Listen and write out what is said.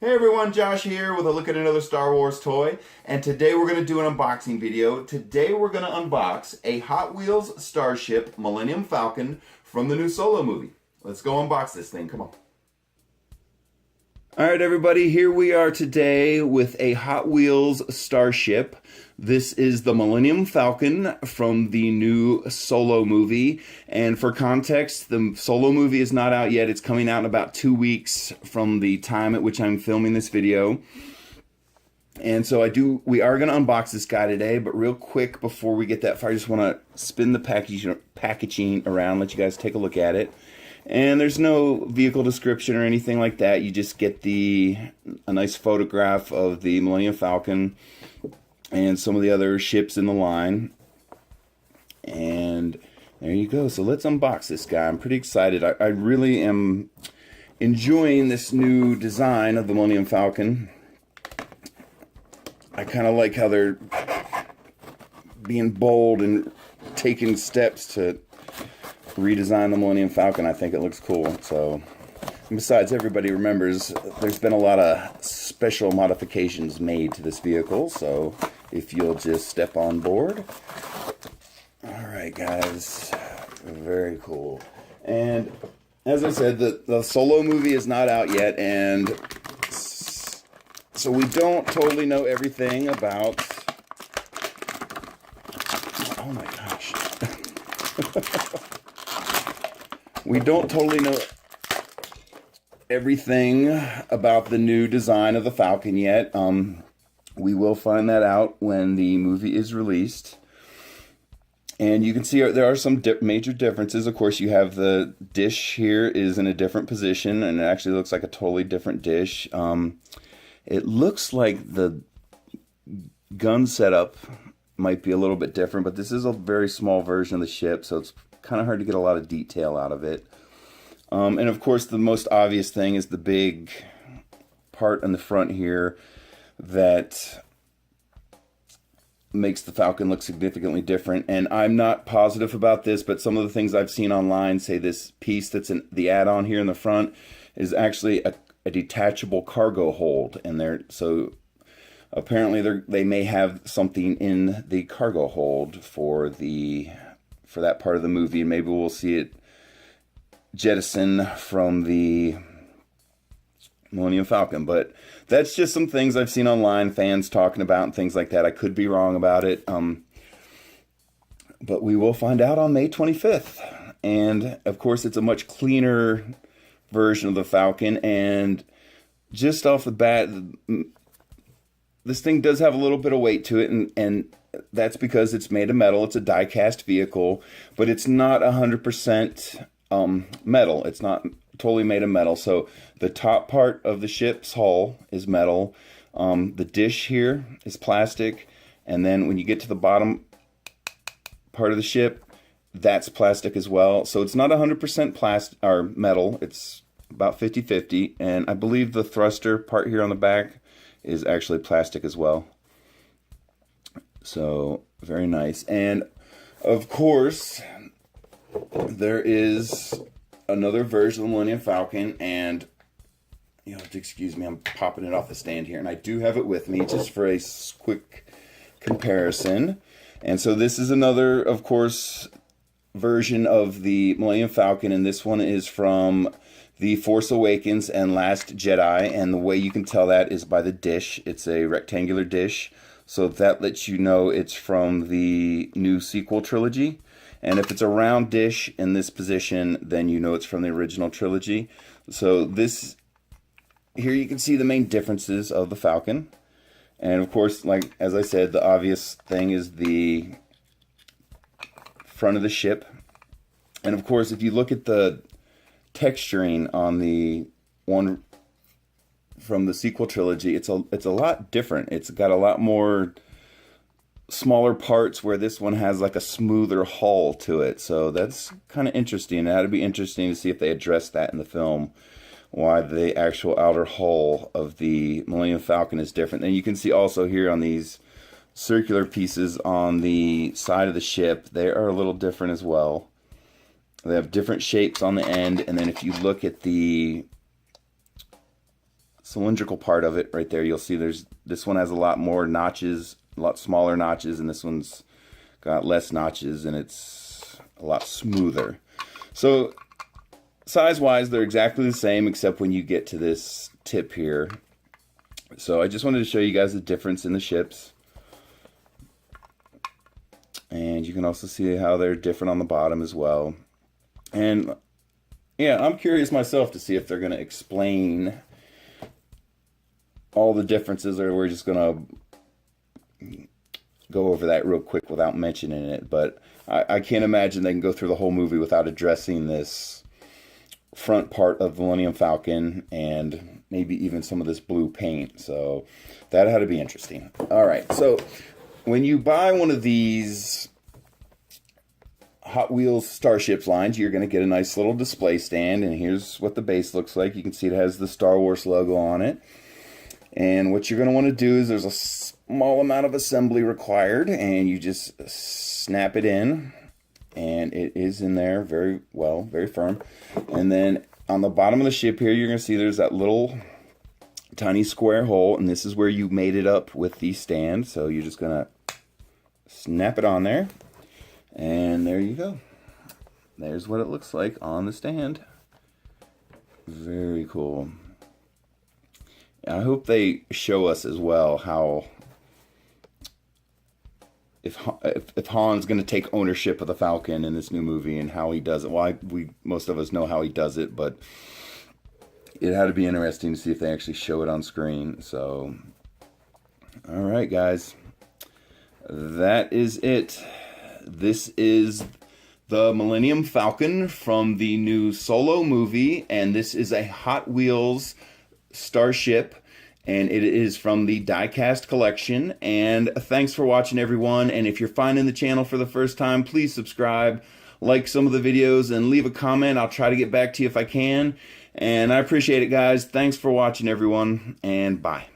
Hey everyone, Josh here with a look at another Star Wars toy, and today we're going to do an unboxing video. Today we're going to unbox a Hot Wheels Starship Millennium Falcon from the new Solo movie. Let's go unbox this thing, come on. Alright everybody, here we are today with a Hot Wheels Starship. This is the Millennium Falcon from the new Solo movie. And for context, the Solo movie is not out yet. It's coming out in about 2 weeks from the time at which I'm filming this video. And so we are going to unbox this guy today, but real quick before we get that far, I just want to spin the packaging around, let you guys take a look at it. And there's no vehicle description or anything like that. You just get a nice photograph of the Millennium Falcon and some of the other ships in the line. And there you go. So let's unbox this guy. I'm pretty excited. I really am enjoying this new design of the Millennium Falcon. I kind of like how they're being bold and taking steps to redesign the Millennium Falcon. I think it looks cool. So, and besides, everybody remembers there's been a lot of special modifications made to this vehicle. So if you'll just step on board. Alright guys, very cool. And as I said, the Solo movie is not out yet, and so we don't totally know everything about... Oh my gosh. We don't totally know everything about the new design of the Falcon yet. We will find that out when the movie is released. And you can see there are some major differences. Of course, you have the dish here is in a different position, and it actually looks like a totally different dish. It looks like the gun setup might be a little bit different, but this is a very small version of the ship, so it's kind of hard to get a lot of detail out of it. And of course, the most obvious thing is the big part in the front here that makes the Falcon look significantly different. And I'm not positive about this, but some of the things I've seen online say this piece that's in the add-on here in the front is actually a detachable cargo hold in there. So apparently they may have something in the cargo hold for that part of the movie, and maybe we'll see it jettison from the Millennium Falcon. But that's just some things I've seen online, fans talking about and things like that. I could be wrong about it, but we will find out on May 25th. And of course, it's a much cleaner version of the Falcon, and just off the bat, this thing does have a little bit of weight to it, and that's because it's made of metal. It's a die-cast vehicle, but it's not 100% metal. It's not totally made of metal. So the top part of the ship's hull is metal. The dish here is plastic, and then when you get to the bottom part of the ship, that's plastic as well. So it's not 100% plastic or metal. It's about 50-50, and I believe the thruster part here on the back is actually plastic as well. So very nice. And of course, there is another version of the Millennium Falcon, and you'll have to excuse me, I'm popping it off the stand here, and I do have it with me just for a quick comparison. And so this is another, of course, version of the Millennium Falcon, and this one is from The Force Awakens and Last Jedi, and the way you can tell that is by the dish. It's a rectangular dish, so that lets you know it's from the new sequel trilogy. And if it's a round dish in this position, then you know it's from the original trilogy. So here you can see the main differences of the Falcon. And of course, like as I said, the obvious thing is the front of the ship. And of course, if you look at the texturing on the one from the sequel trilogy, it's a lot different. It's got a lot more smaller parts, where this one has like a smoother hull to it. So that's kind of interesting. That'd be interesting to see if they address that in the film, why the actual outer hull of the Millennium Falcon is different. And you can see also here on these circular pieces on the side of the ship, they are a little different as well. They have different shapes on the end, and then if you look at the cylindrical part of it right there. You'll see this one has a lot more notches, a lot smaller notches, and this one's got less notches, and it's a lot smoother. So size-wise, they're exactly the same, except when you get to this tip here. So I just wanted to show you guys the difference in the ships. And you can also see how they're different on the bottom as well. And yeah, I'm curious myself to see if they're going to explain all the differences, or we're just going to go over that real quick without mentioning it. But I can't imagine they can go through the whole movie without addressing this front part of the Millennium Falcon and maybe even some of this blue paint. So that had to be interesting. All right, so when you buy one of these Hot Wheels Starships lines, you're going to get a nice little display stand, and here's what the base looks like. You can see it has the Star Wars logo on it. And what you're going to want to do is there's a small amount of assembly required, and you just snap it in, and it is in there very well, very firm. And then on the bottom of the ship here, you're going to see there's that little tiny square hole, and this is where you made it up with the stand. So you're just going to snap it on there, and there you go. There's what it looks like on the stand. Very cool. I hope they show us as well how if Han's going to take ownership of the Falcon in this new movie and how he does it. Well, most of us know how he does it, but it had to be interesting to see if they actually show it on screen. So, all right, guys, that is it. This is the Millennium Falcon from the new Solo movie, and this is a Hot Wheels Starship, and it is from the diecast collection. And thanks for watching, everyone. And if you're finding the channel for the first time, please subscribe, like some of the videos, and leave a comment. I'll try to get back to you if I can. And I appreciate it, guys. Thanks for watching, everyone, and bye.